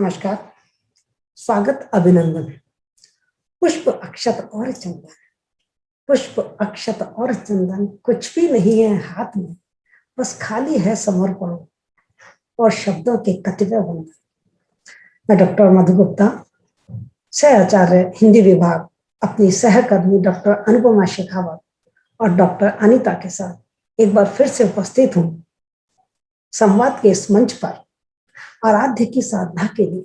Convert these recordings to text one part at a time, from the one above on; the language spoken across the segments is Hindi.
नमस्कार। स्वागत, अभिनंदन। पुष्प अक्षत और चंदन, पुष्प अक्षत और चंदन, कुछ भी नहीं है हाथ में, बस खाली है समर्पण और शब्दों के कतिपय बंधन। मैं डॉक्टर मधु गुप्ता, सह आचार्य हिंदी विभाग, अपनी सहकर्मी डॉक्टर अनुपमा शेखावत और डॉक्टर अनीता के साथ एक बार फिर से उपस्थित हूं संवाद के इस मंच पर, आराध्य की साधना के लिए,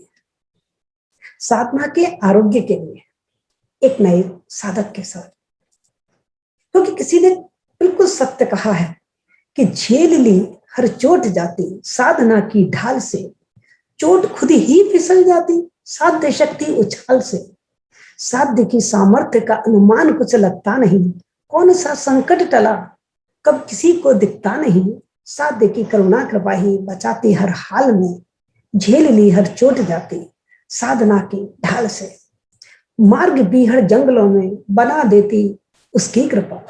साधना के आरोग्य के लिए, एक नए साधक के साथ। क्योंकि किसी ने बिल्कुल सत्य कहा है कि झेल ली हर चोट जाती साधना की ढाल से, चोट खुद ही फिसल जाती साध्य शक्ति उछाल से। साध्य की सामर्थ्य का अनुमान कुछ लगता नहीं, कौन सा संकट टला कब किसी को दिखता नहीं। साध्य की करुणा कृपा ही बचाती हर हाल में, झेल ली हर चोट जाती साधना की ढाल से। मार्ग बीहड़ जंगलों में बना देती उसकी कृपा।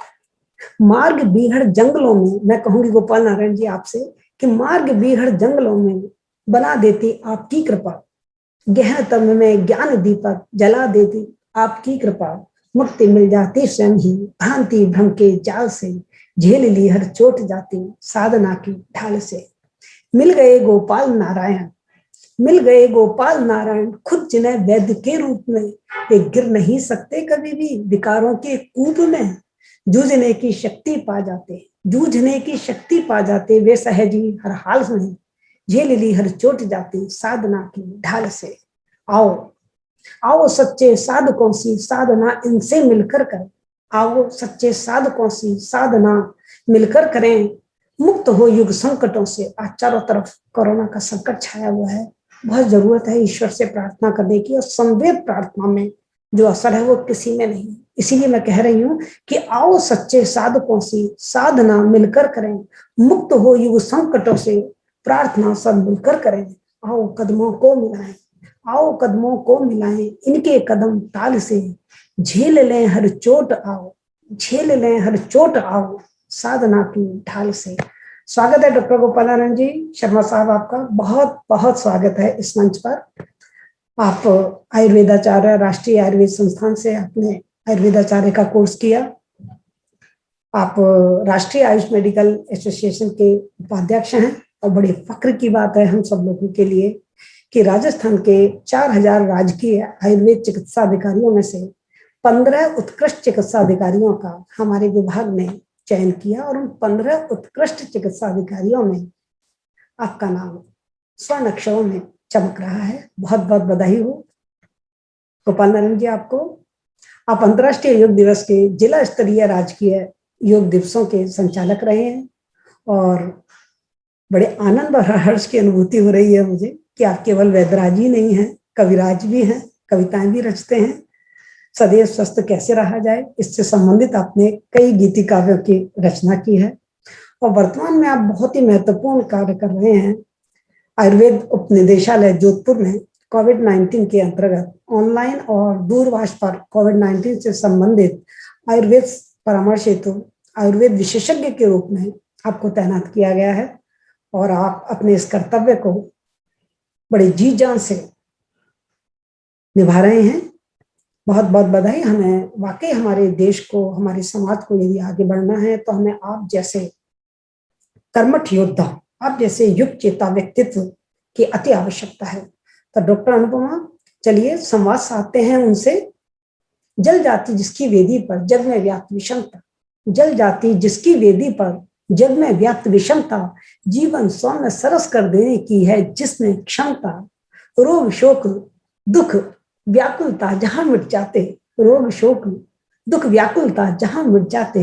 मार्ग बीहड़ जंगलों में, मैं कहूंगी गोपाल नारायण जी आपसे कि मार्ग बीहड़ जंगलों में बना देती आपकी कृपा। गहन तम में ज्ञान दीपक जला देती आपकी कृपा। मुक्ति मिल जाती स्वयं ही भ्रांति भ्रम के जाल से, झेल ली हर चोट जाती साधना की ढाल से। मिल गए गोपाल नारायण, मिल गए गोपाल नारायण, खुद जिन्हें वैद्य के रूप में, वे गिर नहीं सकते कभी भी विकारों के कूप में। जूझने की शक्ति पा जाते, जूझने की शक्ति पा जाते वे सहजी हर हाल में, झेल ली हर चोट जाती साधना की ढाल से। आओ आओ सच्चे साधकों सी साधना इनसे मिलकर करें, आओ सच्चे साधकों सी साधना मिलकर करें। मुक्त हो युग संकटों से। आज चारों तरफ कोरोना का संकट छाया हुआ है, बहुत जरूरत है ईश्वर से प्रार्थना करने की, और संवेद प्रार्थना में जो असर है वो किसी में नहीं। इसीलिए मैं कह रही हूं कि आओ सच्चे साधकों से साधना मिलकर करें, मुक्त हो युग संकटों से प्रार्थना सब मिलकर करें। आओ कदमों को मिलाएं, आओ कदमों को मिलाएं इनके कदम ताल से, झेल लें हर चोट आओ, झेल लें हर चोट आओ साधना की ढाल से। स्वागत है डॉक्टर गोपाल नारायण जी शर्मा साहब, आपका बहुत बहुत स्वागत है इस मंच पर। आप आयुर्वेदाचार्य, राष्ट्रीय आयुर्वेद संस्थान से आपने आयुर्वेदाचार्य का कोर्स किया। आप राष्ट्रीय आयुष मेडिकल एसोसिएशन के उपाध्यक्ष हैं, और बड़े फक्र की बात है हम सब लोगों के लिए कि राजस्थान के 4000 राजकीय आयुर्वेद चिकित्सा अधिकारियों में से 15 उत्कृष्ट चिकित्सा अधिकारियों का हमारे विभाग ने चयन किया, और उन 15 उत्कृष्ट चिकित्सा अधिकारियों में आपका नाम स्वर्ण अक्षरों में चमक रहा है। बहुत बहुत बधाई हो गोपाल नारायण जी आपको। आप अंतर्राष्ट्रीय योग दिवस के जिला स्तरीय राजकीय योग दिवसों के संचालक रहे हैं, और बड़े आनंद और हर्ष की अनुभूति हो रही है मुझे कि आप केवल वैदराज ही नहीं हैं, कविराज भी हैं, कविताएं भी रचते हैं। सदैव स्वस्थ कैसे रहा जाए, इससे संबंधित आपने कई गीति काव्यों की रचना की है, और वर्तमान में आप बहुत ही महत्वपूर्ण कार्य कर रहे हैं। आयुर्वेद उपनिदेशालय जोधपुर में कोविड-19 के अंतर्गत ऑनलाइन और दूरभाष पर कोविड-19 से संबंधित आयुर्वेद परामर्श हेतु आयुर्वेद विशेषज्ञ के रूप में आपको तैनात किया गया है, और आप अपने इस कर्तव्य को बड़े जी जान से निभा रहे हैं। बहुत बहुत बधाई। हमें वाकई हमारे देश को, हमारे समाज को यदि आगे बढ़ना है तो हमें आप जैसे कर्मठ योद्धा, आप जैसे युग चेता व्यक्तित्व की अति आवश्यकता है। तो डॉक्टर अनुपमा, चलिए संवाद साधते हैं उनसे। जल जाती जिसकी वेदी पर जग में व्याप्त विषमता, जल जाती जिसकी वेदी पर जग में व्याप्त विषमता, जीवन सौम्य सरस कर देने की है जिसने क्षमता। रोग शोक दुख व्याकुलता जहां मिट जाते, रोग शोक दुख व्याकुलता जहां मिट जाते,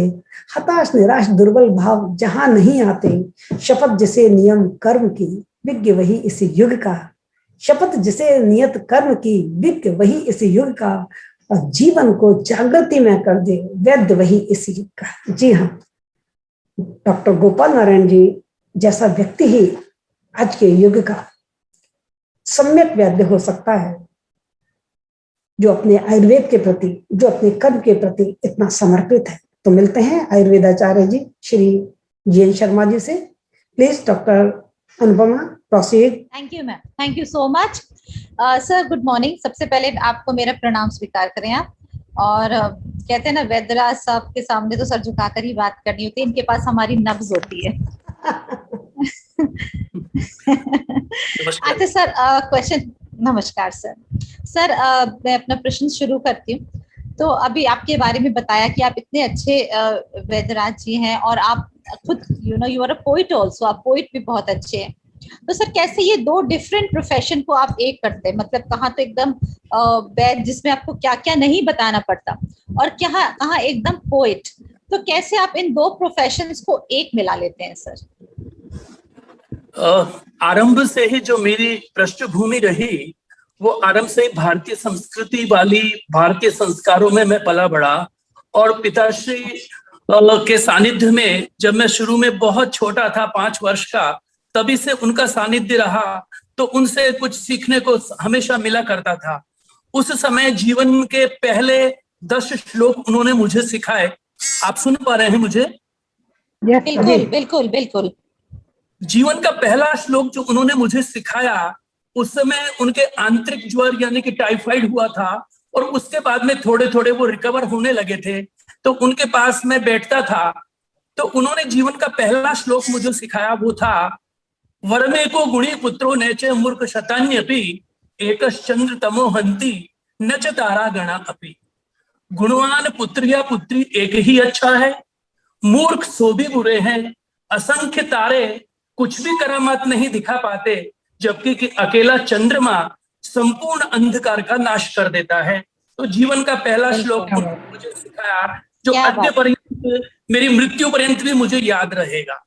हताश निराश दुर्बल भाव जहां नहीं आते। शपथ जिसे नियम कर्म की विज्ञ वही इस युग का, शपथ जिसे नियत कर्म की विज्ञ वही इस युग का, और जीवन को जागृति में कर दे वैद्य वही इस युग का। जी हाँ, डॉक्टर गोपाल नारायण जी जैसा व्यक्ति ही आज के युग का सम्यक वैद्य हो सकता है, जो अपने आयुर्वेद के प्रति, जो अपने कर्म के प्रति इतना समर्पित है। तो मिलते हैं आयुर्वेदाचार्य जी श्री जी.एन. शर्मा जी से। Please doctor Anupama, proceed. Thank you ma'am, thank you so much. Sir good morning. सबसे पहले आपको मेरा प्रणाम स्वीकार करें आप। और कहते हैं ना, वैद्यराज साहब के सामने तो सर झुकाकर ही बात करनी होती है, इनके पास हमारी नब्ज होती है। अच्छा सर, क्वेश्चन। नमस्कार सर। सर मैं अपना प्रश्न शुरू करती हूँ। तो अभी आपके बारे में बताया कि आप इतने अच्छे वैद्यराज जी हैं, और आप खुद you are a poet also, आप पोइट भी बहुत अच्छे हैं। तो सर कैसे ये दो डिफरेंट प्रोफेशन को आप एक करते हैं? मतलब कहाँ तो एकदम वैद जिसमें आपको क्या क्या नहीं बताना पड़ता, और कहाँ कहाँ एकदम पोइट। तो कैसे आप इन दो प्रोफेशंस को एक मिला लेते हैं सर? आरंभ से ही जो मेरी पृष्ठभूमि रही, वो आरंभ से ही भारतीय संस्कृति वाली, भारतीय संस्कारों में मैं पला बड़ा। और पिताश्री के सानिध्य में जब मैं शुरू में बहुत छोटा था, 5 वर्ष का, तभी से उनका सानिध्य रहा। तो उनसे कुछ सीखने को हमेशा मिला करता था। उस समय जीवन के पहले 10 श्लोक उन्होंने मुझे सिखाए। आप सुन पा रहे हैं मुझे? बिल्कुल बिल्कुल बिल्कुल। जीवन का पहला श्लोक जो उन्होंने मुझे सिखाया, उस समय उनके आंतरिक ज्वर यानी कि टाइफाइड हुआ था, और उसके बाद में थोड़े थोड़े वो रिकवर होने लगे थे। तो उनके पास मैं बैठता था, तो उन्होंने जीवन का पहला श्लोक मुझे सिखाया, वो था वर्मे को गुणी पुत्रो नैचे मूर्ख शतान्यपि एकश्चंद्र तमो हंति न च तारा गणा अपि। गुणवान पुत्र या पुत्री एक ही अच्छा है, मूर्ख सो भी बुरे हैं, असंख्य तारे कुछ भी करामात नहीं दिखा पाते, जबकि कि अकेला चंद्रमा संपूर्ण अंधकार का नाश कर देता है। तो जीवन का पहला श्लोक मुझे सिखाया, जो अद्य पर्यंत, मेरी मृत्यु पर्यंत भी मुझे याद रहेगा।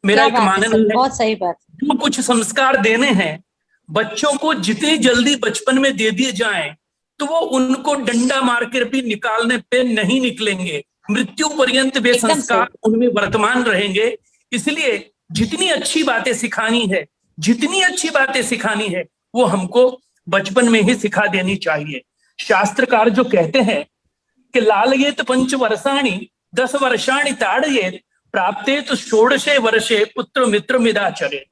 मेरा एक मानना है, बहुत सही बात। जो कुछ संस्कार देने हैं बच्चों को, जितनी जल्दी बचपन में दे दिए जाएं, तो वो उनको डंडा मारकर भी निकालने पे नहीं निकलेंगे। मृत्यु पर्यंत वे संस्कार उनमें वर्तमान रहेंगे। इसलिए जितनी अच्छी बातें सिखानी है, जितनी अच्छी बातें सिखानी है, वो हमको बचपन में ही सिखा देनी चाहिए। शास्त्रकार जो कहते हैं कि लालयेत 5 वर्षाणि 10 वर्षाणि ताड़येत प्राप्ते तो षोडशे वर्षे पुत्र मित्र मिदाचरे।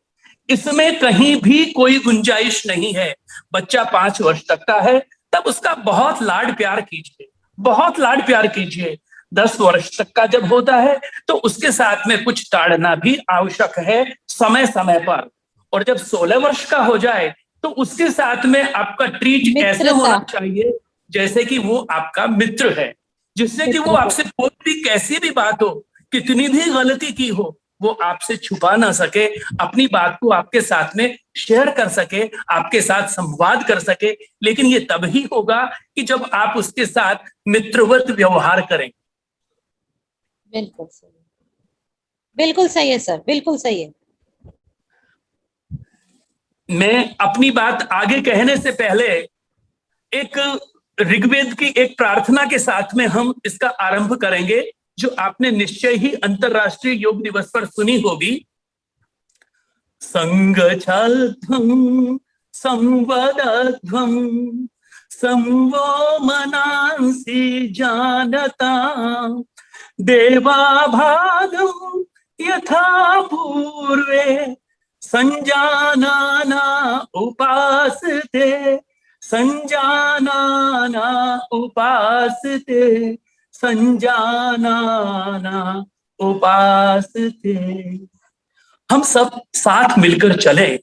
इसमें कहीं भी कोई गुंजाइश नहीं है। बच्चा 5 वर्ष तक का है, तब उसका बहुत लाड प्यार कीजिए, बहुत लाड प्यार कीजिए। 10 वर्ष तक का जब होता है, तो उसके साथ में कुछ ताड़ना भी आवश्यक है, समय समय पर। और जब 16 वर्ष का हो जाए, तो उसके साथ में आपका ट्रीट ऐसे होना चाहिए जैसे कि वो आपका मित्र है, जिससे कि वो आपसे कोई भी कैसी भी बात हो, कितनी भी गलती की हो, वो आपसे छुपा ना सके, अपनी बात को आपके साथ में शेयर कर सके, आपके साथ संवाद कर सके। लेकिन ये तब ही होगा कि जब आप उसके साथ मित्रवत व्यवहार करें। बिल्कुल सही, बिल्कुल सही है सर, बिल्कुल सही है। मैं अपनी बात आगे कहने से पहले एक ऋग्वेद की एक प्रार्थना के साथ में हम इसका आरंभ करेंगे, जो आपने निश्चय ही अंतरराष्ट्रीय योग दिवस पर सुनी होगी। संगच्छध्वं संवदध्वं संवो मनांसि जानता देवाभागं यथा पूर्वे संजानाना उपासते संजानाना उपासते संजानाना उपासते। हम सब साथ मिलकर चले,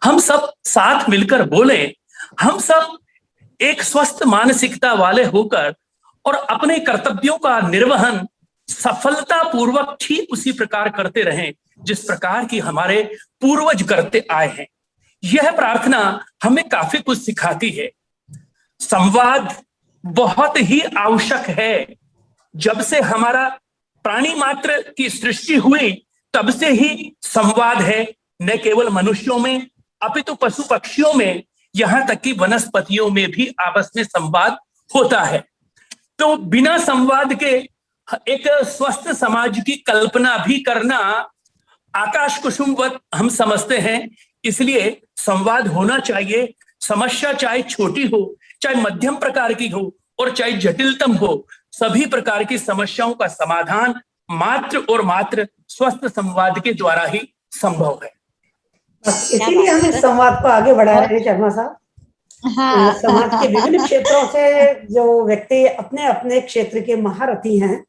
हम सब साथ मिलकर बोले, हम सब एक स्वस्थ मानसिकता वाले होकर और अपने कर्तव्यों का निर्वहन सफलता पूर्वक ठीक उसी प्रकार करते रहें जिस प्रकार की हमारे पूर्वज करते आए हैं। यह प्रार्थना हमें काफी कुछ सिखाती है। संवाद बहुत ही आवश्यक है। जब से हमारा प्राणी मात्र की सृष्टि हुई, तब से ही संवाद है, न केवल मनुष्यों में अपितु पशु पक्षियों में, यहां तक कि वनस्पतियों में भी आपस में संवाद होता है। तो बिना संवाद के एक स्वस्थ समाज की कल्पना भी करना आकाश कुसुमवत हम समझते हैं। इसलिए संवाद होना चाहिए। समस्या चाहे छोटी हो, चाहे मध्यम प्रकार की हो, और चाहे जटिलतम हो, सभी प्रकार की समस्याओं का समाधान मात्र और मात्र स्वस्थ संवाद के द्वारा ही संभव है। इसीलिए हम इस संवाद को आगे बढ़ा रहे हैं शर्मा साहब। हाँ, समाज के विभिन्न क्षेत्रों से जो व्यक्ति अपने अपने क्षेत्र के महारथी हैं,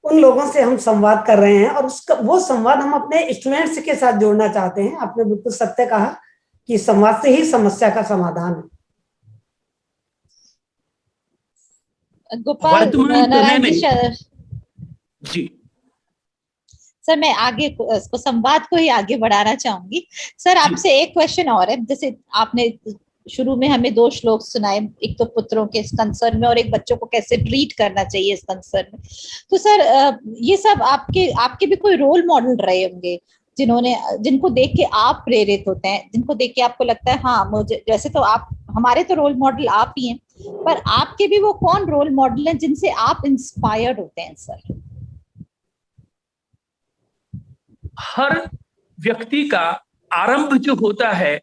उन लोगों से हम संवाद कर रहे हैं, और उसका वो संवाद हम अपने स्टूडेंट्स के साथ जोड़ना चाहते हैं। आपने बिल्कुल सत्य कहा कि संवाद से ही समस्या का समाधान है। गोपाल नारायण जी सर, मैं आगे इसको संवाद को ही आगे बढ़ाना चाहूंगी। सर आपसे एक क्वेश्चन और है। जैसे आपने शुरू में हमें 2 श्लोक सुनाए, एक तो पुत्रों के इस कंसर्न में और एक बच्चों को कैसे ट्रीट करना चाहिए इस कंसर्न में। तो सर ये सब आपके भी कोई रोल मॉडल रहे होंगे जिनको देख के आप प्रेरित होते हैं, जिनको देख के आपको लगता है हाँ मुझे, जैसे तो आप हमारे तो रोल मॉडल आप ही हैं, पर आपके भी वो कौन रोल मॉडल हैं जिनसे आप इंस्पायर्ड होते हैं सर? हर व्यक्ति का आरंभ जो होता है,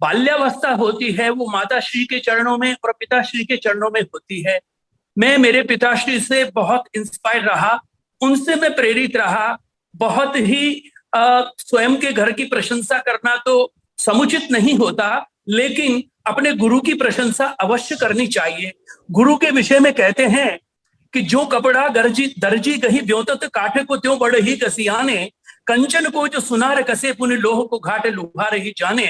बाल्यावस्था होती है, वो माता श्री के चरणों में और पिताश्री के चरणों में होती है। मैं मेरे पिताश्री से बहुत इंस्पायर रहा, उनसे मैं प्रेरित रहा। बहुत ही स्वयं के घर की प्रशंसा करना तो समुचित नहीं होता, लेकिन अपने गुरु की प्रशंसा अवश्य करनी चाहिए। गुरु के विषय में कहते हैं कि जो कपड़ा दर्जी कही व्योतत काठे को त्यों बड़ ही कसियाने, कंचन को जो सुनार कसे पुनि लोह को घाटे लुभार ही जाने,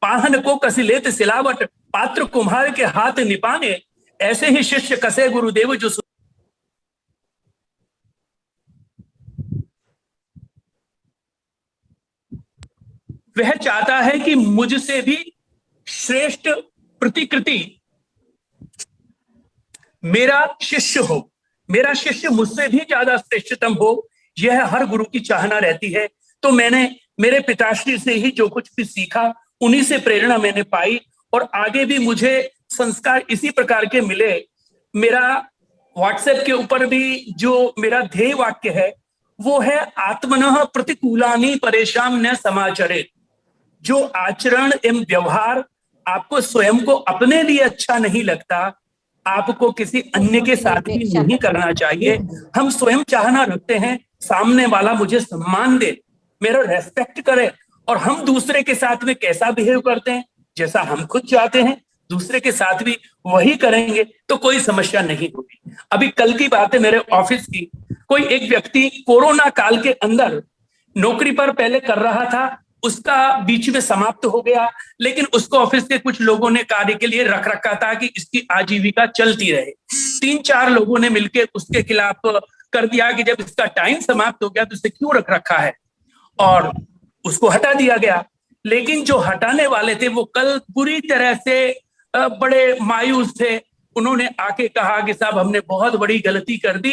पाहन को कसी लेत सिलावट पात्र कुम्हार के हाथ निपाने, ऐसे ही शिष्य कसे गुरुदेव जो वह चाहता है कि मुझसे भी श्रेष्ठ प्रतिकृति मेरा शिष्य हो, मेरा शिष्य मुझसे भी ज्यादा श्रेष्ठतम हो। यह हर गुरु की चाहना रहती है। तो मैंने मेरे पिताश्री से ही जो कुछ भी सीखा, उन्हीं से प्रेरणा मैंने पाई, और आगे भी मुझे संस्कार इसी प्रकार के मिले। मेरा व्हाट्सएप के ऊपर भी जो मेरा ध्येय वाक्य है वो है आत्मनः प्रतिकूलानि परेशान न समाचरेत। जो आचरण एवं व्यवहार आपको स्वयं को अपने लिए अच्छा नहीं लगता, आपको किसी अन्य के साथ भी नहीं करना चाहिए। हम स्वयं चाहना रखते हैं सामने वाला मुझे सम्मान दे, मेरा रेस्पेक्ट करे, और हम दूसरे के साथ में कैसा बिहेव करते हैं, जैसा हम खुद चाहते हैं दूसरे के साथ भी वही करेंगे, तो कोई समस्या नहीं होगी। अभी कल की बात है मेरे ऑफिस की, कोई एक व्यक्ति कोरोना काल के अंदर नौकरी पर पहले कर रहा था, उसका बीच में समाप्त हो गया, लेकिन उसको ऑफिस के कुछ लोगों ने कार्य के लिए रख रखा था कि इसकी आजीविका चलती रहे। 3-4 लोगों ने मिलकर उसके खिलाफ कर दिया कि जब इसका टाइम समाप्त हो गया तो इसे क्यों रख रखा है, और उसको हटा दिया गया। लेकिन जो हटाने वाले थे वो कल पूरी तरह से बड़े मायूस थे। उन्होंने आके कहा कि साहब हमने बहुत बड़ी गलती कर दी,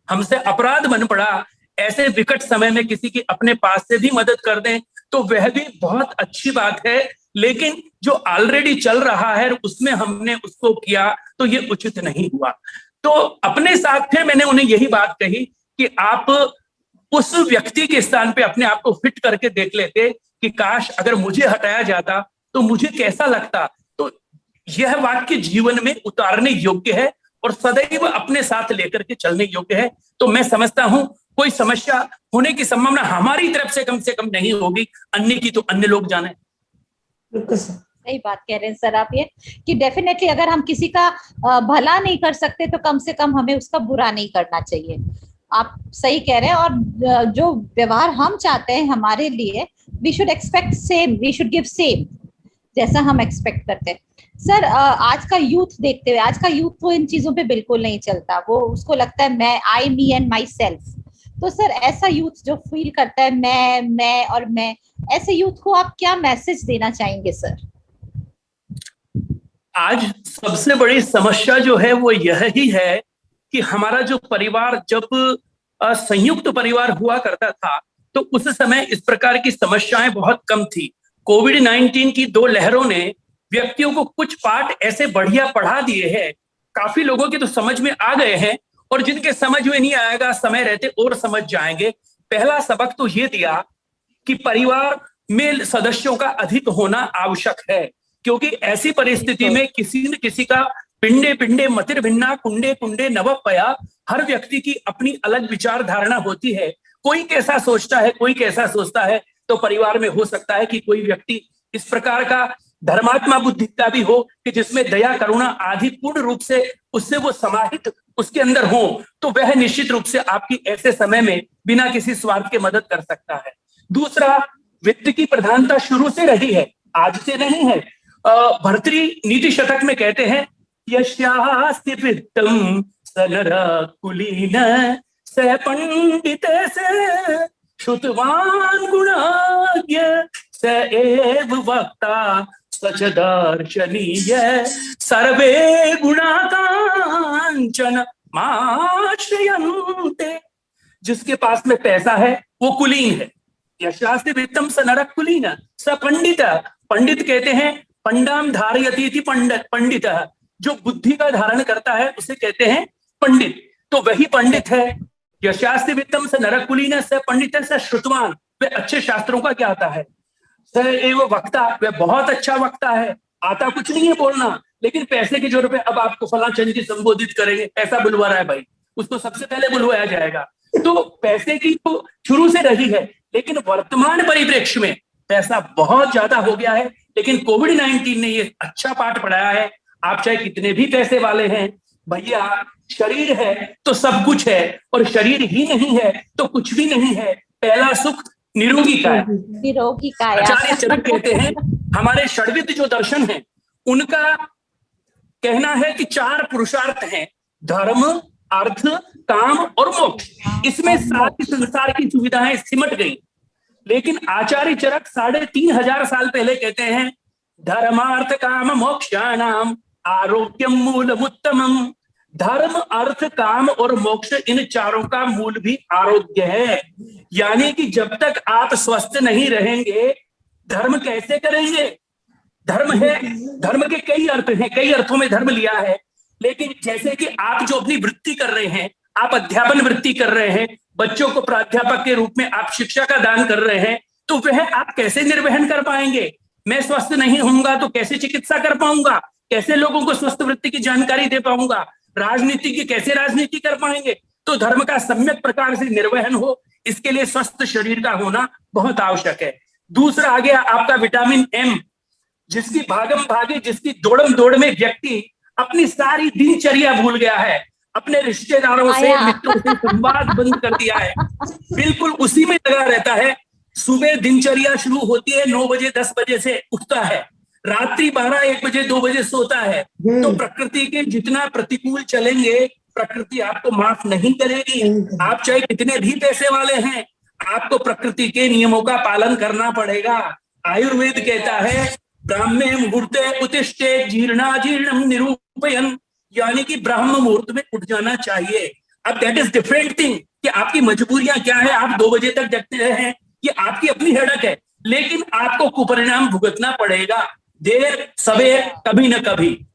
हमसे अपराध बन पड़ा, ऐसे विकट समय में किसी की अपने पास से भी मदद कर दें तो वह भी बहुत अच्छी बात है, लेकिन जो ऑलरेडी चल रहा है उसमें हमने उसको किया तो ये उचित नहीं हुआ। तो अपने साथ फिर मैंने उन्हें यही बात कही कि आप उस व्यक्ति के स्थान पे अपने आप को फिट करके देख लेते कि काश अगर मुझे हटाया जाता तो मुझे कैसा लगता। तो यह वाक्य जीवन में उतारने योग्य है और सदैव अपने साथ लेकर के चलने योग्य है। तो मैं समझता हूं कोई समस्या होने की संभावना हमारी तरफ से कम नहीं होगी, अन्य की तो अन्य लोग जाने। सही बात कह रहे हैं सर आप, ये कि डेफिनेटली अगर हम किसी का भला नहीं कर सकते तो कम से कम हमें उसका बुरा नहीं करना चाहिए। आप सही कह रहे हैं, और जो व्यवहार हम चाहते हैं हमारे लिए, we should expect same, we should give same जैसा हम एक्सपेक्ट करते हैं। सर आज का यूथ देखते हुए, आज का यूथ तो इन चीजों पे बिल्कुल नहीं चलता, वो उसको लगता है मैं, आई, मी एंड माई सेल्फ। तो सर ऐसा यूथ जो फील करता है मैं और मैं, ऐसे यूथ को आप क्या मैसेज देना चाहेंगे सर? आज सबसे बड़ी समस्या जो है वो यह ही है कि हमारा जो परिवार, जब संयुक्त परिवार हुआ करता था तो उस समय इस प्रकार की समस्याएं बहुत कम थी। कोविड-19 की 2 लहरों ने व्यक्तियों को कुछ पाठ ऐसे बढ़िया पढ़ा दिए हैं, काफी लोगों की तो समझ में आ गए हैं, और जिनके समझ में नहीं आएगा समय रहते और समझ जाएंगे। पहला सबक तो ये दिया कि परिवार में सदस्यों का अधिक होना आवश्यक है, क्योंकि ऐसी परिस्थिति में किसी न किसी का पिंडे पिंडे मतिर भिन्ना कुंडे कुंडे नवपया, हर व्यक्ति की अपनी अलग विचार धारणा होती है। कोई कैसा सोचता है, कोई कैसा सोचता है, तो परिवार में हो सकता है कि कोई व्यक्ति इस प्रकार का धर्मात्मा बुद्धि का भी हो कि जिसमें दया करुणा आदि पूर्ण रूप से उससे वो समाहित उसके अंदर हो, तो वह निश्चित रूप से आपकी ऐसे समय में बिना किसी स्वार्थ के मदद कर सकता है। दूसरा, वित्त की प्रधानता शुरू से रही है, आज से नहीं है। भर्तृ नीति शतक में कहते हैं, यस्यास्ति वित्तम स नरकुलीन स पंडित से श्रुतवान गुणाज्ञ स एव वक्ता सच दर्शनीय सर्वे गुणा कांचन माश्रयन्ते। जिसके पास में पैसा है वो कुलीन है। यशास्ति वित्तम स नरक कुलीन स पंडित। पंडित कहते हैं पंडाम धारयति इति पंडित, जो बुद्धि का धारण करता है उसे कहते हैं पंडित, तो वही पंडित है। यशास्ति वित्तम स नरक कुलीन स पंडित स श्रुतवान, वह अच्छे शास्त्रों का क्या आता है। स एव वक्ता, वह बहुत अच्छा वक्ता है, आता कुछ नहीं है बोलना, लेकिन पैसे की जरूरत है। अब आपको फला चंद जी संबोधित करेंगे, ऐसा बुलवा रहा है भाई, उसको सबसे पहले बुलवाया जाएगा। तो पैसे की तो शुरू से रही है, लेकिन वर्तमान परिप्रेक्ष्य में पैसा बहुत ज्यादा हो गया है। लेकिन कोविड-19 ने ये अच्छा पाठ पढ़ाया है, आप चाहे कितने भी पैसे वाले हैं भैया, शरीर है तो सब कुछ है, और शरीर ही नहीं है तो कुछ भी नहीं है। पहला सुख निरोगी काया। निरोगी काया। आचार्य चरक कहते हैं, हमारे षड्विद जो दर्शन है उनका कहना है कि 4 पुरुषार्थ हैं, धर्म, अर्थ, काम और मोक्ष। इसमें सारी संसार की सुविधाएं सिमट गई। लेकिन आचार्य चरक 3500 साल पहले कहते हैं, धर्मार्थ काम मोक्षाणाम आरोग्यम मूलमुत्तमम। धर्म, अर्थ, काम और मोक्ष, इन चारों का मूल भी आरोग्य है। यानी कि जब तक आप स्वस्थ नहीं रहेंगे, धर्म कैसे करेंगे। धर्म है, धर्म के कई अर्थ हैं, कई अर्थों में धर्म लिया है। लेकिन जैसे कि आप जो अपनी वृत्ति कर रहे हैं, आप अध्यापन वृत्ति कर रहे हैं, बच्चों को प्राध्यापक के रूप में आप शिक्षा का दान कर रहे हैं, तो वह आप कैसे निर्वहन कर पाएंगे। मैं स्वस्थ नहीं होऊंगा तो कैसे चिकित्सा कर पाऊंगा, कैसे लोगों को स्वस्थ वृत्ति की जानकारी दे पाऊंगा, राजनीति की कैसे राजनीति कर पाएंगे। तो धर्म का सम्यक प्रकार से निर्वहन हो, इसके लिए स्वस्थ शरीर का होना बहुत आवश्यक है। दूसरा आ गया आपका विटामिन एम, जिसकी भागम भागी, जिसकी दौड़म दौड़ में व्यक्ति अपनी सारी दिनचर्या भूल गया है, अपने रिश्तेदारों से, मित्रों से संवाद बंद कर दिया है, बिल्कुल उसी में लगा रहता है। सुबह दिनचर्या शुरू होती है 9 बजे 10 बजे से उठता है, रात्रि 12-1 बजे 2 बजे सोता है। तो प्रकृति के जितना प्रतिकूल चलेंगे, प्रकृति आपको माफ नहीं करेगी। आप चाहे कितने भी पैसे वाले हैं, आपको प्रकृति के नियमों का पालन करना पड़ेगा। आयुर्वेद कहता है, ब्राह्मे मुहूर्ते उत्तिष्ठे जीर्णा जीर्णम निरूपयन्, यानी कि ब्राह्म मुहूर्त में उठ जाना चाहिए। अब दैट इज डिफरेंट थिंग कि आपकी मजबूरियां क्या है, आप 2 बजे तक जगते रहे, ये आपकी अपनी हेडक है, लेकिन आपको कुपरिणाम भुगतना पड़ेगा देर सवेर कभी न कभी।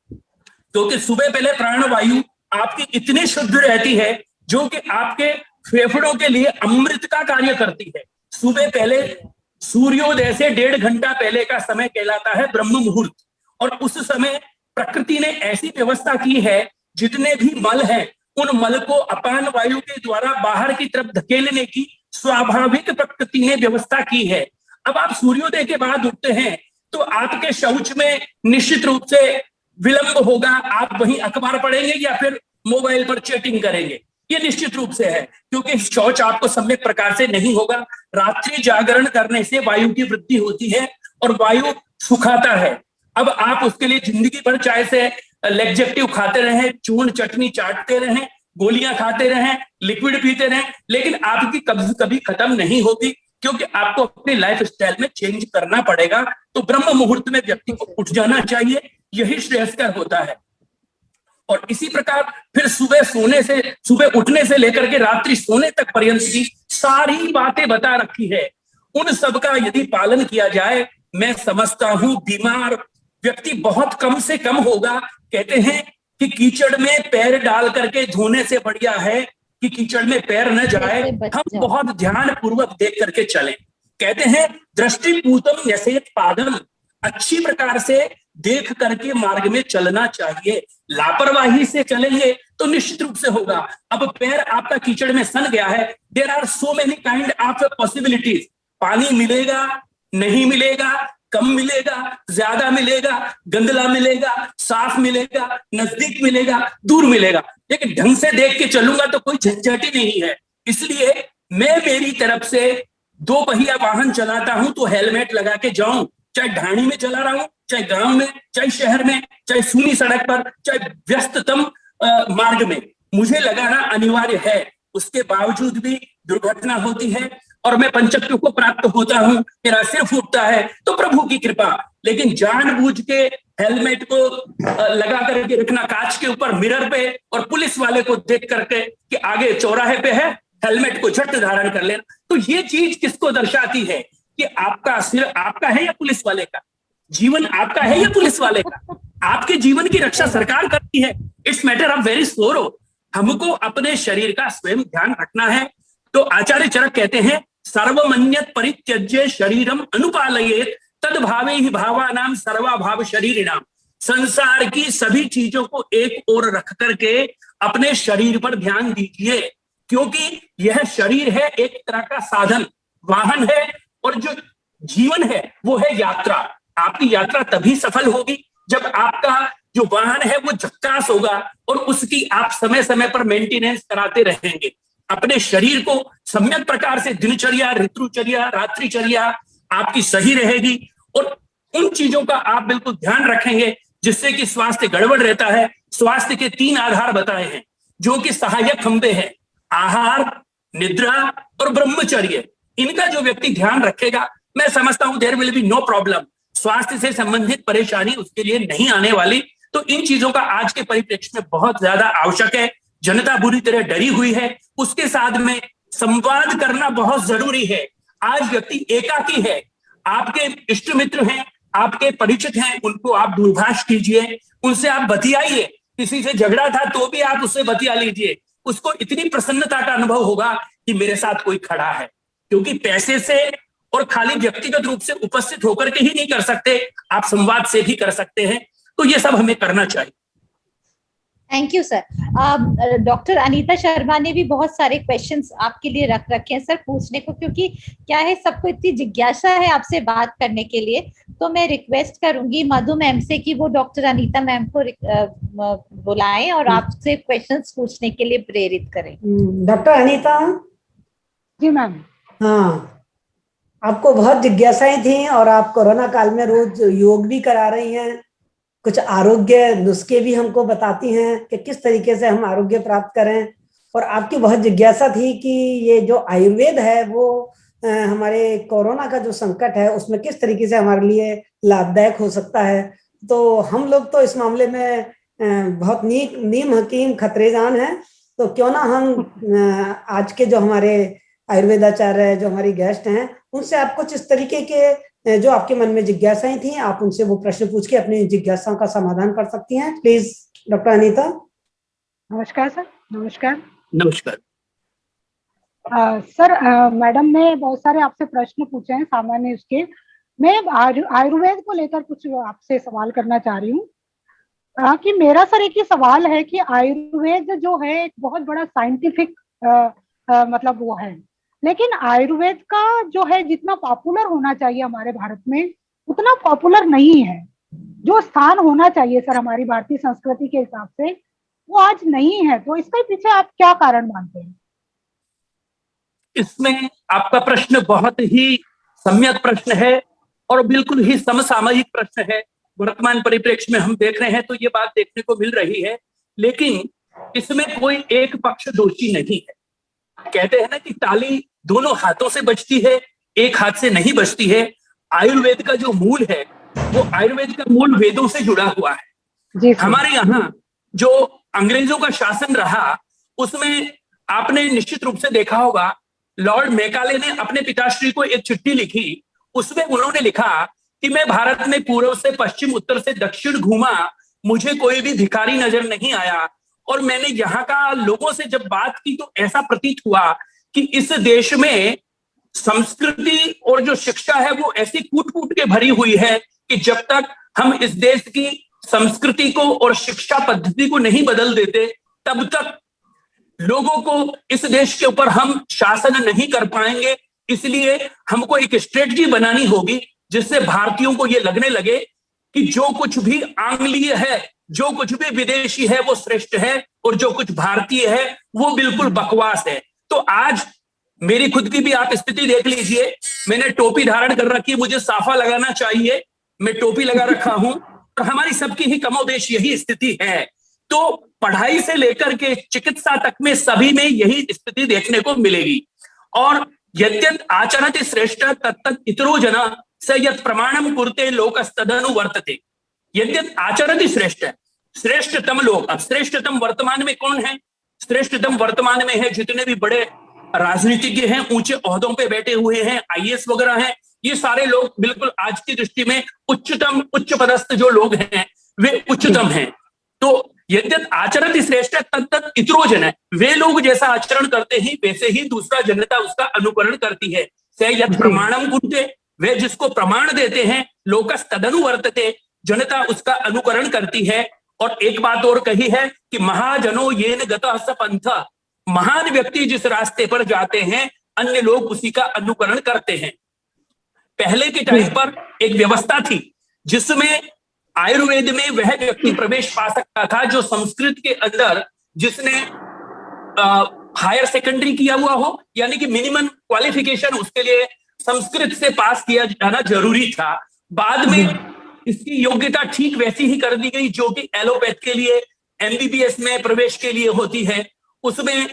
क्योंकि सुबह पहले प्राणवायु आपकी इतनी शुद्ध रहती है जो कि आपके फेफड़ों के लिए अमृत का कार्य करती है। सुबह पहले सूर्योदय से 1.5 घंटा पहले का समय कहलाता है ब्रह्म मुहूर्त, और उस समय प्रकृति ने ऐसी व्यवस्था की है, जितने भी मल हैं उन मल को अपान वायु के द्वारा बाहर की तरफ धकेलने की स्वाभाविक प्रकृति ने व्यवस्था की है। अब आप सूर्योदय के बाद उठते हैं तो आपके शौच में निश्चित रूप से विलंब होगा, आप वहीं अखबार पढ़ेंगे या फिर मोबाइल पर चैटिंग करेंगे, ये निश्चित रूप से है, क्योंकि शौच आपको सम्यक प्रकार से नहीं होगा। रात्रि जागरण करने से वायु की वृद्धि होती है और वायु सुखाता है। अब आप उसके लिए जिंदगी भर चाहे से लेक्जेक्टिव खाते रहें, चूर्ण चटनी चाटते रहें, गोलियां खाते रहें, लिक्विड पीते रहें, लेकिन आपकी कब्ज कभी खत्म नहीं होगी, क्योंकि आपको अपनी लाइफ स्टाइल में चेंज करना पड़ेगा। तो ब्रह्म मुहूर्त में व्यक्ति को उठ जाना चाहिए, यही श्रेयस्कर होता है। और इसी प्रकार फिर सुबह उठने से लेकर के रात्रि सोने तक पर्यंत की सारी बातें बता रखी है। उन सब का यदि पालन किया जाए, मैं समझता हूं बीमार व्यक्ति बहुत कम से कम होगा। कहते हैं कि कीचड़ में पैर डाल करके धोने से बढ़िया है कि कीचड़ में पैर न जाए। हम बहुत ध्यान पूर्वक देख करके चलें। कहते हैं दृष्टिपूतम यसेत पादम, अच्छी प्रकार से देख करके मार्ग में चलना चाहिए। लापरवाही से चलेंगे तो निश्चित रूप से होगा। अब पैर आपका कीचड़ में सन गया है, there are so many kind of possibilities. पानी मिलेगा, नहीं मिलेगा, कम मिलेगा, ज्यादा मिलेगा, गंदला मिलेगा, साफ मिलेगा, नजदीक मिलेगा, दूर मिलेगा, लेकिन ढंग से देख के चलूंगा तो कोई झंझट ही नहीं है। इसलिए मैं मेरी तरफ से 2 पहिया वाहन चलाता हूं तो हेलमेट लगा के जाऊं, चाहे ढाणी में चला रहा हूं, चाहे गांव में, चाहे शहर में, चाहे सूनी सड़क पर, चाहे व्यस्ततम मार्ग में, मुझे लगाना अनिवार्य है। उसके बावजूद भी दुर्घटना होती है और मैं पंचक्यों को प्राप्त होता हूं, मेरा सिर फूटता है, तो प्रभु की कृपा। लेकिन जानबूझ के हेलमेट को लगा करके रखना कांच के ऊपर मिरर पे और पुलिस वाले को देख करके कि आगे चौराहे पे है, हेलमेट को झट धारण कर लेना, तो ये चीज किसको दर्शाती है कि आपका सिर आपका है या पुलिस वाले का, जीवन आपका है या पुलिस वाले का। आपके जीवन की रक्षा सरकार करती है, इट्स मैटर ऑफ वेरी सोरो। हमको अपने शरीर का स्वयं ध्यान रखना है। तो आचार्य चरक कहते हैं, सर्वमन्यत परित्यज्य शरीरम अनुपालयेत तद्भावे ही भावानाम सर्वाभाव शरीरिणाम। संसार की सभी चीजों को एक ओर रख करके अपने शरीर पर ध्यान दीजिए, क्योंकि यह शरीर है एक तरह का साधन, वाहन है, और जो जीवन है वो है यात्रा। आपकी यात्रा तभी सफल होगी जब आपका जो वाहन है वो झक्कास होगा और उसकी आप समय समय पर मेंटेनेंस कराते रहेंगे। अपने शरीर को सम्यक प्रकार से दिनचर्या, ऋतुचर्या, रात्रिचर्या आपकी सही रहेगी और उन चीजों का आप बिल्कुल ध्यान रखेंगे जिससे कि स्वास्थ्य गड़बड़ रहता है। स्वास्थ्य के 3 आधार बताए हैं जो कि सहायक खंबे हैं, आहार, निद्रा और ब्रह्मचर्य। इनका जो व्यक्ति ध्यान रखेगा, मैं समझता हूं there will be no problem, स्वास्थ्य से संबंधित परेशानी उसके लिए नहीं आने वाली। तो इन चीजों का आज के परिप्रेक्ष्य में बहुत ज्यादा आवश्यक है। जनता बुरी तरह डरी हुई है, उसके साथ में संवाद करना बहुत जरूरी है। आज व्यक्ति एकाकी है, आपके इष्ट मित्र हैं, आपके परिचित हैं, उनको आप दूरभाष कीजिए, उनसे आप बतियाइए। किसी से झगड़ा था तो भी आप उससे बतिया लीजिए, उसको इतनी प्रसन्नता का अनुभव होगा कि मेरे साथ कोई खड़ा है। क्योंकि पैसे से और खाली व्यक्तिगत रूप से उपस्थित होकर के ही नहीं कर सकते, आप संवाद से भी कर सकते हैं। तो ये सब हमें करना चाहिए। Thank you sir. Doctor Anita Sharma ने भी बहुत सारे क्वेश्चंस आपके लिए रख रखे हैं सर पूछने को, क्योंकि क्या है सबको इतनी जिज्ञासा है आपसे बात करने के लिए। तो मैं रिक्वेस्ट करूंगी मधु मैम से कि वो डॉक्टर अनीता मैम को बुलाएं और आपसे क्वेश्चंस पूछने के लिए प्रेरित करें। डॉक्टर अनीता। जी मैम। हाँ, आपको बहुत जिज्ञासाएं थी और आप कोरोना काल में रोज योग भी करा रही हैं, कुछ आरोग्य नुस्खे भी हमको बताती हैं कि किस तरीके से हम आरोग्य प्राप्त करें। और आपकी बहुत जिज्ञासा थी कि ये जो आयुर्वेद है वो हमारे कोरोना का जो संकट है उसमें किस तरीके से हमारे लिए लाभदायक हो सकता है। तो हम लोग तो इस मामले में बहुत नीम हकीम खतरेजान हैं, तो क्यों ना हम आज के जो हमारे आयुर्वेदाचार्य, जो हमारी गेस्ट हैं, उनसे आप कुछ इस तरीके के जो आपके मन में जिज्ञासाएं थी, आप उनसे वो प्रश्न पूछ के अपनी जिज्ञासाओं का समाधान कर सकती हैं। Please doctor Anita. नमस्कार सर। नमस्कार। नमस्कार सर, मैडम ने बहुत सारे आपसे प्रश्न पूछे हैं सामान्य उसके। मैं आयुर्वेद को लेकर कुछ आपसे सवाल करना चाह रही हूँ कि मेरा सर एक ही सवाल है कि आयुर्वेद जो है एक बहुत बड़ा साइंटिफिक मतलब वो है, लेकिन आयुर्वेद का जो है जितना पॉपुलर होना चाहिए हमारे भारत में उतना पॉपुलर नहीं है। जो स्थान होना चाहिए सर हमारी भारतीय संस्कृति के हिसाब से वो आज नहीं है। तो इसके पीछे आप क्या कारण मानते हैं? इसमें आपका प्रश्न बहुत ही सम्यक प्रश्न है और बिल्कुल ही समसामयिक प्रश्न है। वर्तमान परिप्रेक्ष्य में हम देख रहे हैं तो ये बात देखने को मिल रही है, लेकिन इसमें कोई एक पक्ष दोषी नहीं है। कहते हैं ना कि ताली दोनों हाथों से बजती है, एक हाथ से नहीं बजती है। आयुर्वेद का जो मूल है वो आयुर्वेद का मूल वेदों से जुड़ा हुआ है। हमारे यहाँ जो अंग्रेजों का शासन रहा उसमें आपने निश्चित रूप से देखा होगा, लॉर्ड मैकाले ने अपने पिताश्री को एक चिट्ठी लिखी। उसमें उन्होंने लिखा कि मैं भारत में पूर्व से पश्चिम, उत्तर से दक्षिण घूमा, मुझे कोई भी भिखारी नजर नहीं आया। और मैंने यहाँ का लोगों से जब बात की तो ऐसा प्रतीत हुआ कि इस देश में संस्कृति और जो शिक्षा है वो ऐसी कूट कूट के भरी हुई है कि जब तक हम इस देश की संस्कृति को और शिक्षा पद्धति को नहीं बदल देते तब तक लोगों को इस देश के ऊपर हम शासन नहीं कर पाएंगे। इसलिए हमको एक स्ट्रेटजी बनानी होगी जिससे भारतीयों को ये लगने लगे कि जो कुछ भी आंग्लीय है, जो कुछ भी विदेशी है वो श्रेष्ठ है, और जो कुछ भारतीय है वो बिल्कुल बकवास है। तो आज मेरी खुद की भी आप स्थिति देख लीजिए, मैंने टोपी धारण कर रखी है, मुझे साफा लगाना चाहिए, मैं टोपी लगा रखा हूं, और हमारी सबकी ही कमोबेश यही स्थिति है। तो पढ़ाई से लेकर के चिकित्सा तक में सभी में यही स्थिति देखने को मिलेगी। और यद्यत आचरति श्रेष्ठ तत्तत् इतरो जना स यत् प्रमाणम कुरुते लोकस्तदनु वर्तते। यद्यत आचरति श्रेष्ठ, श्रेष्ठतम लोग, अब श्रेष्ठतम वर्तमान में कौन है? श्रेष्ठतम वर्तमान में है जितने भी बड़े राजनीतिज्ञ हैं, ऊंचे ओहदों पे बैठे हुए हैं, आईएएस वगैरह हैं, ये सारे लोग बिल्कुल आज की दृष्टि में उच्चतम, उच्च पदस्थ जो लोग हैं वे उच्चतम हैं। तो यद्यत आचरति श्रेष्ठ तत्तत् इतरो जन, वे लोग जैसा आचरण करते हैं वैसे ही दूसरा जनता उसका अनुकरण करती है। स यत् प्रमाणम कुरुते, वे जिसको प्रमाण देते हैं, लोकस्तदनु वर्तते, जनता उसका अनुकरण करती है। और एक बात और कही है कि महाजनो येन गतः स पंथा, महान व्यक्ति जिस रास्ते पर जाते हैं अन्य लोग उसी का अनुकरण करते हैं। पहले के टाइम पर एक व्यवस्था थी जिसमें आयुर्वेद में वह व्यक्ति प्रवेश पा सकता था जो संस्कृत के अंदर जिसने हायर सेकेंडरी किया हुआ हो, यानी कि मिनिमम क्वालिफिकेशन उसके लिए संस्कृत से पास किया जाना जरूरी था। बाद में इसकी योग्यता ठीक वैसी ही कर दी गई जो कि एलोपैथ के लिए एमबीबीएस में प्रवेश के लिए होती है। उसमें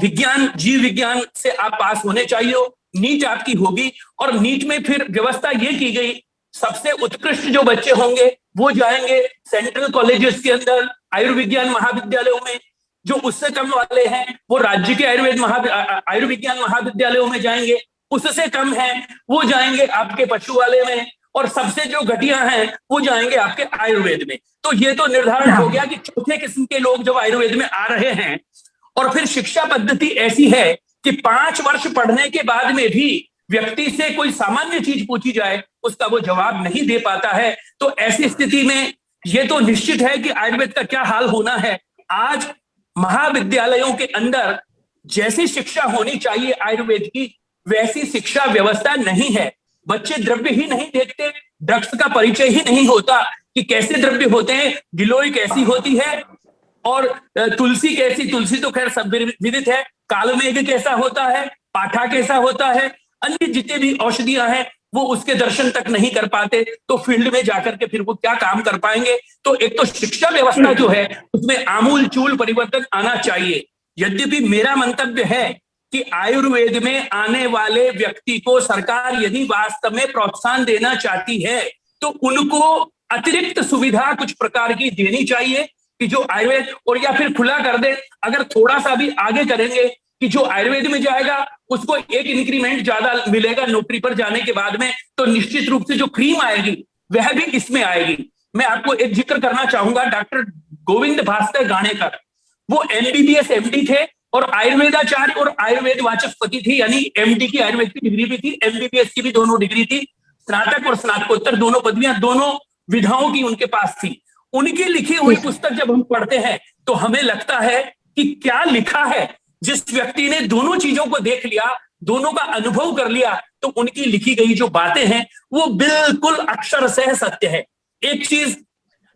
विज्ञान, जीव विज्ञान से आप पास होने चाहिए, नीट आपकी होगी। और नीट में फिर व्यवस्था ये की गई, सबसे उत्कृष्ट जो बच्चे होंगे वो जाएंगे सेंट्रल कॉलेजेस के अंदर, आयुर्विज्ञान महाविद्यालयों में। जो उससे कम वाले हैं वो राज्य के आयुर्विज्ञान महाविद्यालयों में जाएंगे। उससे कम है वो जाएंगे आपके पशु वाले में, और सबसे जो घटिया हैं वो जाएंगे आपके आयुर्वेद में। तो ये तो निर्धारण हो गया कि चौथे किस्म के लोग जब आयुर्वेद में आ रहे हैं। और फिर शिक्षा पद्धति ऐसी है कि 5 वर्ष पढ़ने के बाद में भी व्यक्ति से कोई सामान्य चीज पूछी जाए उसका वो जवाब नहीं दे पाता है। तो ऐसी स्थिति में ये तो निश्चित है कि आयुर्वेद का क्या हाल होना है। आज महाविद्यालयों के अंदर जैसी शिक्षा होनी चाहिए आयुर्वेद की, वैसी शिक्षा व्यवस्था नहीं है। बच्चे द्रव्य ही नहीं देखते, ड्रग्स का परिचय ही नहीं होता कि कैसे द्रव्य होते हैं, गिलोय कैसी होती है और तुलसी कैसी, तुलसी तो खैर सब विदित है, कालमेघ कैसा होता है, पाठा कैसा होता है, अन्य जितने भी औषधियां हैं वो उसके दर्शन तक नहीं कर पाते। तो फील्ड में जाकर के फिर वो क्या काम कर पाएंगे। तो एक तो शिक्षा व्यवस्था जो है उसमें आमूल चूल परिवर्तन आना चाहिए। यद्यपि मेरा मंतव्य है कि आयुर्वेद में आने वाले व्यक्ति को सरकार यदि वास्तव में प्रोत्साहन देना चाहती है तो उनको अतिरिक्त सुविधा कुछ प्रकार की देनी चाहिए कि जो आयुर्वेद, और या फिर खुला कर दे, अगर थोड़ा सा भी आगे करेंगे कि जो आयुर्वेद में जाएगा उसको एक इंक्रीमेंट ज्यादा मिलेगा नौकरी पर जाने के बाद में, तो निश्चित रूप से जो क्रीम आएगी वह भी इसमें आएगी। मैं आपको एक जिक्र करना चाहूंगा, डॉक्टर गोविंद भास्कर गाणेकर, वो एमबीबीएस एमडी थे और आयुर्वेदाचार्य और आयुर्वेद वाचस्पति थी, यानी एमडी की आयुर्वेद की डिग्री भी थी, एमबीबीएस की भी दोनों डिग्री थी, स्नातक और स्नातकोत्तर दोनों पदवियां दोनों विधाओं की उनके पास थी। उनकी लिखी हुई पुस्तक जब हम पढ़ते हैं तो हमें लगता है कि क्या लिखा है। जिस व्यक्ति ने दोनों चीजों को देख लिया, दोनों का अनुभव कर लिया, तो उनकी लिखी गई जो बातें हैं वो बिल्कुल अक्षरशः सत्य है। एक चीज,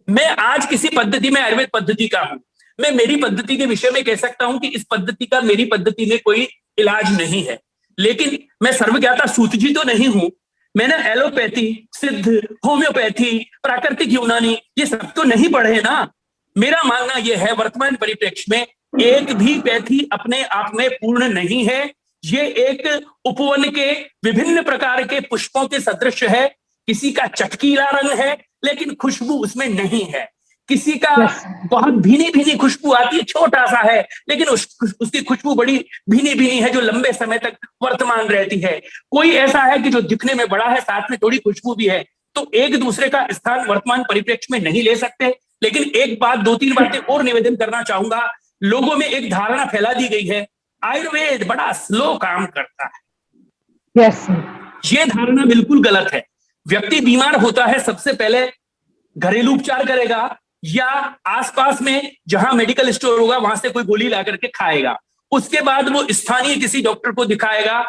मैं आज किसी पद्धति में आयुर्वेद पद्धति का हूं, मैं मेरी पद्धति के विषय में कह सकता हूं कि इस पद्धति का मेरी पद्धति में कोई इलाज नहीं है, लेकिन मैं सर्वज्ञाता सूतजी तो नहीं हूं। मैंने एलोपैथी, सिद्ध, होम्योपैथी, प्राकृतिक यूनानी ये सब तो नहीं पढ़े ना। मेरा मानना यह है वर्तमान परिप्रेक्ष्य में एक भी पैथी अपने आप में पूर्ण नहीं है। ये एक उपवन के विभिन्न प्रकार के पुष्पों के सदृश है। किसी का चटकीला रंग है लेकिन खुशबू उसमें नहीं है, किसी का बहुत भीनी भीनी खुशबू आती है, छोटा सा है लेकिन उसकी खुशबू बड़ी भीनी भीनी है जो लंबे समय तक वर्तमान रहती है। कोई ऐसा है कि जो दिखने में बड़ा है साथ में थोड़ी खुशबू भी है। तो एक दूसरे का स्थान वर्तमान परिप्रेक्ष्य में नहीं ले सकते। लेकिन एक बात, 2-3 बातें और निवेदन करना चाहूंगा। लोगों में एक धारणा फैला दी गई है आयुर्वेद बड़ा स्लो काम करता है। ये धारणा बिल्कुल गलत है। व्यक्ति बीमार होता है, सबसे पहले घरेलू उपचार करेगा या आसपास में जहां मेडिकल स्टोर होगा वहां से कोई गोली ला करके खाएगा। उसके बाद वो स्थानीय किसी डॉक्टर को दिखाएगा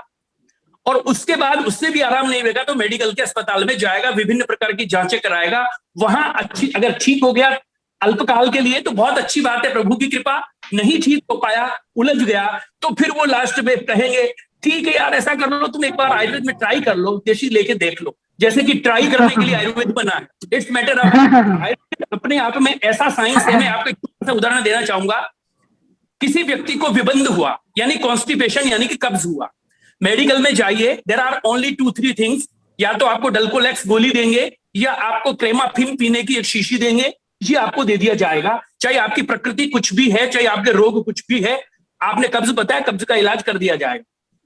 और उसके बाद उससे भी आराम नहीं होगा तो मेडिकल के अस्पताल में जाएगा, विभिन्न प्रकार की जांचें कराएगा, वहां अच्छी अगर ठीक हो गया अल्पकाल के लिए तो बहुत अच्छी बात है, प्रभु की कृपा। नहीं ठीक हो पाया, उलझ गया, तो फिर वो लास्ट में कहेंगे ठीक है यार ऐसा कर लो, तुम एक बार आयुर्वेद में ट्राई कर लो, देशी लेके देख लो। जैसे कि ट्राई करने के लिए आयुर्वेद बना है, इट्स मैटर ऑफ आयुर्वेद अपने आप में ऐसा साइंस है। मैं आपको एक उदाहरण देना चाहूंगा। किसी व्यक्ति को विबंध हुआ यानी कॉन्स्टिपेशन यानी कि कब्ज हुआ, मेडिकल में जाइए, देयर आर ओनली 2-3 थिंग्स, या तो आपको डल्कोलेक्स गोली देंगे या आपको क्रेमाफिन पीने की एक शीशी देंगे, ये आपको दे दिया जाएगा। चाहे आपकी प्रकृति कुछ भी है, चाहे आपके रोग कुछ भी है, आपने कब्ज बताया, कब्ज का इलाज कर दिया जाएगा।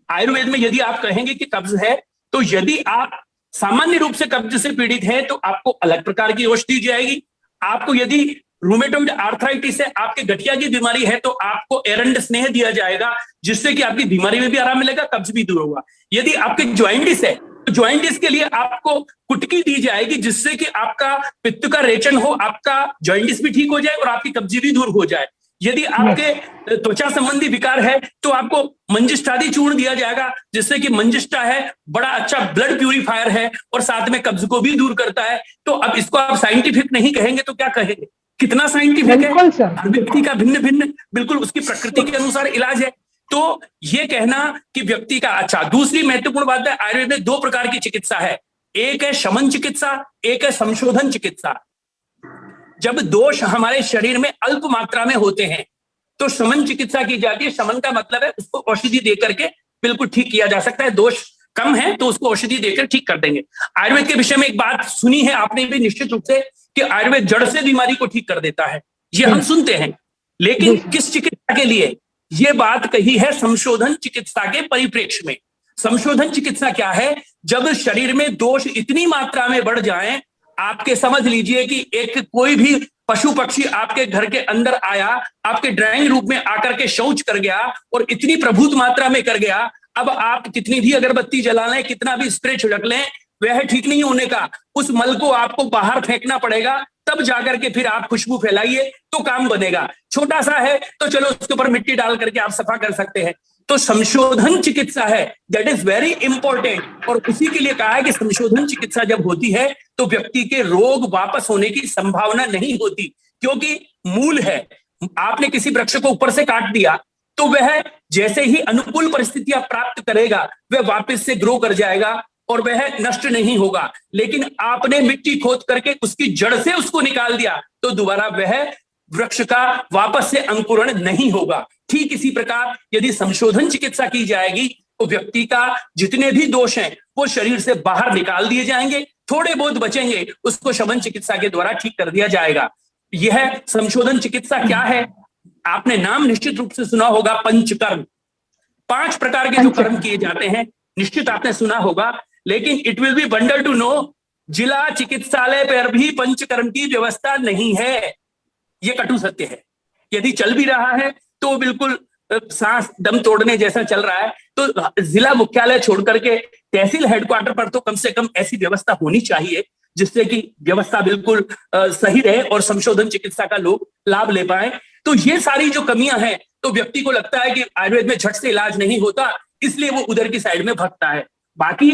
आयुर्वेद में यदि आप कहेंगे कि कब्ज है, तो यदि आप सामान्य रूप से कब्ज से पीड़ित हैं तो आपको अलग प्रकार की औषधि दी जाएगी। आपको यदि रूमेटॉइड आर्थराइटिस है, आपके गठिया की बीमारी है, तो आपको एरंड स्नेह दिया जाएगा, जिससे कि आपकी बीमारी में भी आराम मिलेगा, कब्ज भी दूर होगा। यदि आपके ज्वाइंटिस है तो ज्वाइंटिस के लिए आपको कुटकी दी जाएगी, जिससे कि आपका पित्त का रेचन हो, आपका ज्वाइंटिस भी ठीक हो जाए और आपकी कब्जी भी दूर हो जाए। यदि आपके त्वचा संबंधी विकार है तो आपको मंजिष्ठादि चूर्ण दिया जाएगा, जिससे कि मंजिष्ठा है बड़ा अच्छा ब्लड प्यूरिफायर है और साथ में कब्ज को भी दूर करता है। तो अब इसको आप साइंटिफिक नहीं कहेंगे तो क्या कहेंगे? कितना साइंटिफिक है, हर व्यक्ति का भिन्न भिन्न बिल्कुल उसकी प्रकृति के अनुसार इलाज है। तो ये कहना कि व्यक्ति का अच्छा। दूसरी महत्वपूर्ण बात है, आयुर्वेद में 2 प्रकार की चिकित्सा है, एक है शमन चिकित्सा, एक है संशोधन चिकित्सा। जब दोष हमारे शरीर में अल्प मात्रा में होते हैं तो शमन चिकित्सा की जाती है। शमन का मतलब है उसको औषधि देकर के बिल्कुल ठीक किया जा सकता है। दोष कम है तो उसको औषधि देकर ठीक कर देंगे। आयुर्वेद के विषय में एक बात सुनी है आपने भी निश्चित रूप से कि आयुर्वेद जड़ से बीमारी को ठीक कर देता है, ये हम सुनते हैं। लेकिन किस चिकित्सा के लिए ये बात कही है? संशोधन चिकित्सा के परिप्रेक्ष्य में। संशोधन चिकित्सा क्या है? जब शरीर में दोष इतनी मात्रा में बढ़ जाएं, आपके समझ लीजिए कि एक कोई भी पशु पक्षी आपके घर के अंदर आया, आपके ड्राइंग रूम में आकर के शौच कर गया और इतनी प्रभुत मात्रा में कर गया, अब आप कितनी भी अगरबत्ती जला लें, कितना भी स्प्रे छिड़क लें, वह ठीक नहीं होने का। उस मल को आपको बाहर फेंकना पड़ेगा, तब जाकर के फिर आप खुशबू फैलाइए तो काम बनेगा। छोटा सा है तो चलो उसके ऊपर मिट्टी डाल करके आप सफा कर सकते हैं। तो संशोधन चिकित्सा है, दैट इज वेरी इंपॉर्टेंट। और उसी के लिए कहा है कि संशोधन चिकित्सा जब होती है तो व्यक्ति के रोग वापस होने की संभावना नहीं होती, क्योंकि मूल है। आपने किसी वृक्ष को ऊपर से काट दिया तो वह जैसे ही अनुकूल परिस्थितियां प्राप्त करेगा वह वापस से ग्रो कर जाएगा और वह नष्ट नहीं होगा। लेकिन आपने मिट्टी खोद करके उसकी जड़ से उसको निकाल दिया तो दोबारा वह वृक्ष का वापस से अंकुरण नहीं होगा। ठीक इसी प्रकार यदि संशोधन चिकित्सा की जाएगी तो व्यक्ति का जितने भी दोष हैं वो शरीर से बाहर निकाल दिए जाएंगे, थोड़े बहुत बचेंगे, उसको शमन चिकित्सा के द्वारा ठीक कर दिया जाएगा। यह संशोधन चिकित्सा क्या है? आपने नाम निश्चित रूप से सुना होगा, पंचकर्म। 5 प्रकार के जो कर्म किए जाते हैं निश्चित आपने सुना होगा, लेकिन it will be wonder to know जिला चिकित्सालय पर भी पंचकर्म की व्यवस्था नहीं है। ये कटु सत्य है। यदि चल भी रहा है तो बिल्कुल सांस दम तोड़ने जैसा चल रहा है। तो जिला मुख्यालय छोड़ करके तहसील हेडक्वार्टर पर तो कम से कम ऐसी व्यवस्था होनी चाहिए जिससे कि व्यवस्था बिल्कुल सही रहे और संशोधन चिकित्सा का लोग लाभ ले पाए। तो ये सारी जो कमियां हैं, तो व्यक्ति को लगता है कि आयुर्वेद में झट से इलाज नहीं होता, इसलिए वो उधर की साइड में भगता है। बाकी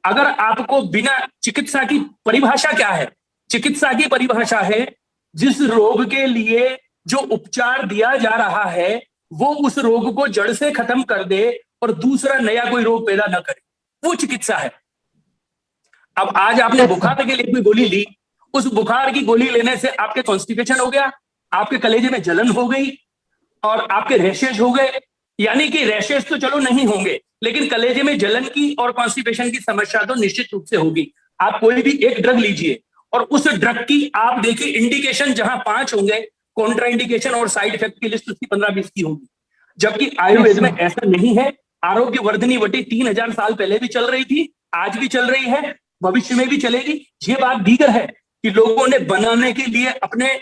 अगर आपको बिना चिकित्सा की परिभाषा क्या है? चिकित्सा की परिभाषा है जिस रोग के लिए जो उपचार दिया जा रहा है वो उस रोग को जड़ से खत्म कर दे और दूसरा नया कोई रोग पैदा न करे, वो चिकित्सा है। अब आज आपने बुखार के लिए कोई गोली ली, उस बुखार की गोली लेने से आपके कॉन्स्टिपेशन हो गया, आपके कलेजे में जलन हो गई और आपके रैशेज हो गए। यानी कि रैशेज तो चलो नहीं होंगे, लेकिन कलेजे में जलन की और कॉन्स्टिपेशन की समस्या तो निश्चित रूप से होगी। आप कोई भी एक ड्रग लीजिए और उस ड्रग की आप देखिए इंडिकेशन जहां 5 होंगे, कॉन्ट्रा इंडिकेशन और साइड इफेक्ट की लिस्ट उसकी 15-20 की होगी। जबकि आयुर्वेद में ऐसा नहीं है। आरोग्य वर्धनी वटी 3000 साल पहले भी चल रही थी, आज भी चल रही है, भविष्य में भी चलेगी। ये बात दीगर है कि लोगों ने बनाने के लिए, अपने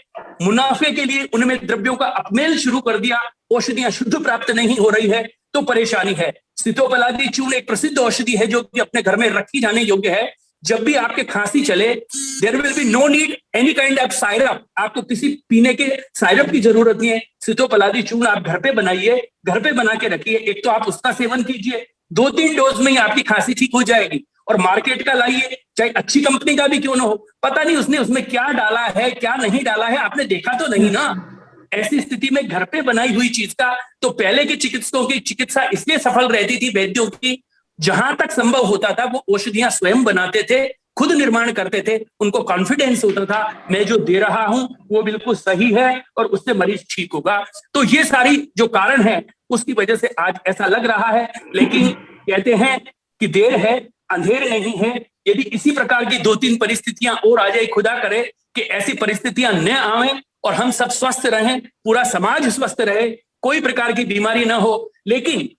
मुनाफे के लिए उनमें द्रव्यों का अपमेल शुरू कर दिया, औषधियां शुद्ध प्राप्त नहीं हो रही है तो परेशानी है। सीतोपलादी चूर्ण एक प्रसिद्ध औषधि है जो कि अपने घर में रखी जाने योग्य है। जब भी आपके खांसी चले, there will be no need any kind of syrup, आपको किसी पीने के साइरप की जरूरत नहीं है। सीतोपलादी चूर्ण आप घर पे बनाइए, घर पे बना के रखिए। एक तो आप उसका सेवन कीजिए, 2-3 डोज में ही आपकी खांसी ठीक हो जाएगी। और मार्केट का लाइए, चाहे अच्छी कंपनी का भी क्यों ना हो, पता नहीं उसने उसमें क्या डाला है क्या नहीं डाला है, आपने देखा तो नहीं ना। ऐसी स्थिति में घर पे बनाई हुई चीज का, तो पहले के चिकित्सकों की चिकित्सा इसलिए सफल रहती थी, वैद्यों की, जहां तक संभव होता था वो औषधियां स्वयं बनाते थे, खुद निर्माण करते थे, उनको कॉन्फिडेंस होता था मैं जो दे रहा हूं वो बिल्कुल सही है और उससे मरीज ठीक होगा। तो ये सारी जो कारण है उसकी वजह से आज ऐसा लग रहा है, लेकिन कहते हैं कि देर है अंधेर नहीं है। यदि इसी प्रकार की 2-3 परिस्थितियां और आ जाए, खुदा करे कि ऐसी परिस्थितियां न आवें और हम सब स्वस्थ रहें, पूरा समाज स्वस्थ रहे, कोई प्रकार की बीमारी ना हो। लेकिन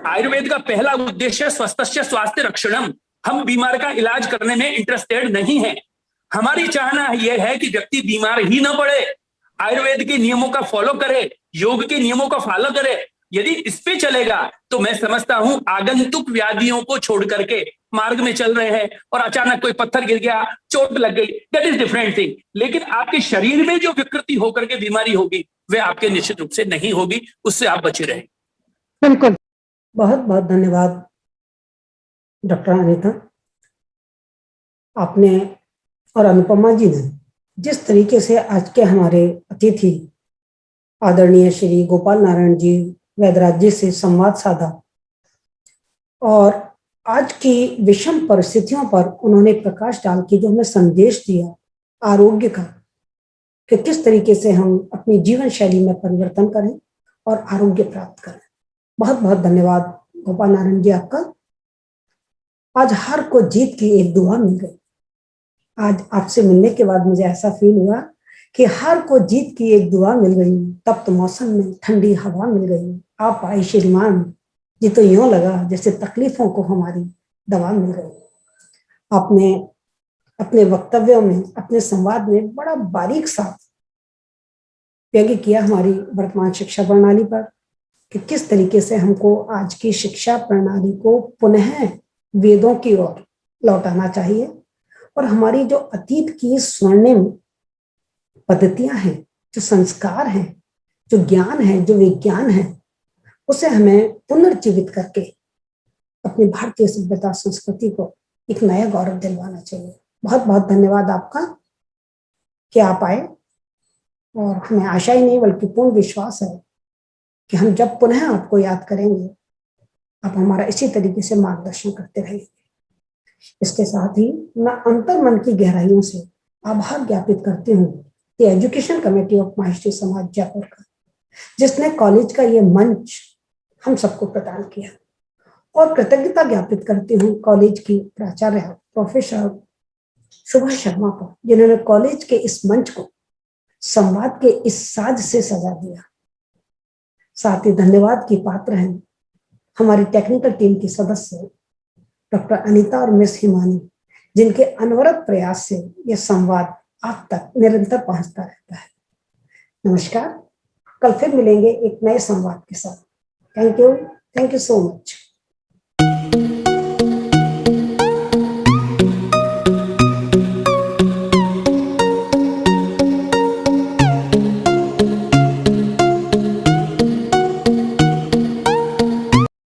आयुर्वेद का पहला उद्देश्य स्वस्थस्य स्वास्थ्य रक्षणम। हम बीमार का इलाज करने में इंटरेस्टेड नहीं है। हमारी चाहना यह है कि व्यक्ति बीमार ही ना पड़े, आयुर्वेद के नियमों का फॉलो करे, योग के नियमों का फॉलो करे। यदि इस पे चलेगा तो मैं समझता हूं आगंतुक व्याधियों को छोड़ करके मार्ग में चल रहे हैं और अचानक कोई पत्थर गिर गया, चोट लग गई, दैट इज डिफरेंट थिंग। लेकिन आपके शरीर में जो विकृति होकर के बीमारी होगी वह आपके निश्चित रूप से नहीं होगी, उससे आप बचे रहें। बिल्कुल। बहुत बहुत धन्यवाद डॉक्टर अनीता, आपने और अनुपमा जी ने जिस तरीके से आज के हमारे अतिथि आदरणीय श्री गोपाल नारायण जी वैद्यराज जी से संवाद साधा और आज की विषम परिस्थितियों पर उन्होंने प्रकाश डाल के जो हमें संदेश दिया आरोग्य का, कि किस तरीके से हम अपनी जीवन शैली में परिवर्तन करें और आरोग्य प्राप्त करें। बहुत बहुत धन्यवाद गोपाल नारायण जी आपका। आज हार को जीत की एक दुआ मिल गई। आज आपसे मिलने के बाद मुझे ऐसा फील हुआ कि हार को जीत की एक दुआ मिल गई, तप्त मौसम में ठंडी हवा मिल गई, आप आई श्रीमान जी तो यूं लगा जैसे तकलीफों को हमारी दवा मिल गई। आपने अपने वक्तव्यों में, अपने संवाद में बड़ा बारीक साफ व्यंग्य किया हमारी वर्तमान शिक्षा प्रणाली पर, कि किस तरीके से हमको आज की शिक्षा प्रणाली को पुनः वेदों की ओर लौटाना चाहिए और हमारी जो अतीत की स्वर्णिम पद्धतियां हैं, जो संस्कार हैं, जो ज्ञान है, जो विज्ञान है, उसे हमें पुनर्जीवित करके अपनी भारतीय सभ्यता संस्कृति को एक नया गौरव दिलवाना चाहिए। बहुत बहुत धन्यवाद आपका कि आप आए और हमें आशा ही नहीं बल्कि पूर्ण विश्वास है कि हम जब पुनः आपको याद करेंगे आप हमारा इसी तरीके से मार्गदर्शन करते रहेंगे। इसके साथ ही मैं अंतर मन की गहराइयों से आभार ज्ञापित करती हूँ the education committee of Maheshwari समाज जयपुर का, जिसने कॉलेज का ये मंच हम सबको प्रदान किया, और कृतज्ञता ज्ञापित करती हूँ कॉलेज की प्राचार्य प्रोफेसर सुभा शर्मा को, जिन्होंने कॉलेज के इस मंच को संवाद के इस साज से सजा दिया। साथ ही धन्यवाद की पात्र हैं हमारी टेक्निकल टीम की सदस्य डॉक्टर अनीता और मिस हिमानी, जिनके अनवरत प्रयास से यह संवाद आप तक निरंतर पहुंचता रहता है। नमस्कार, कल फिर मिलेंगे एक नए संवाद के साथ। Thank you so much.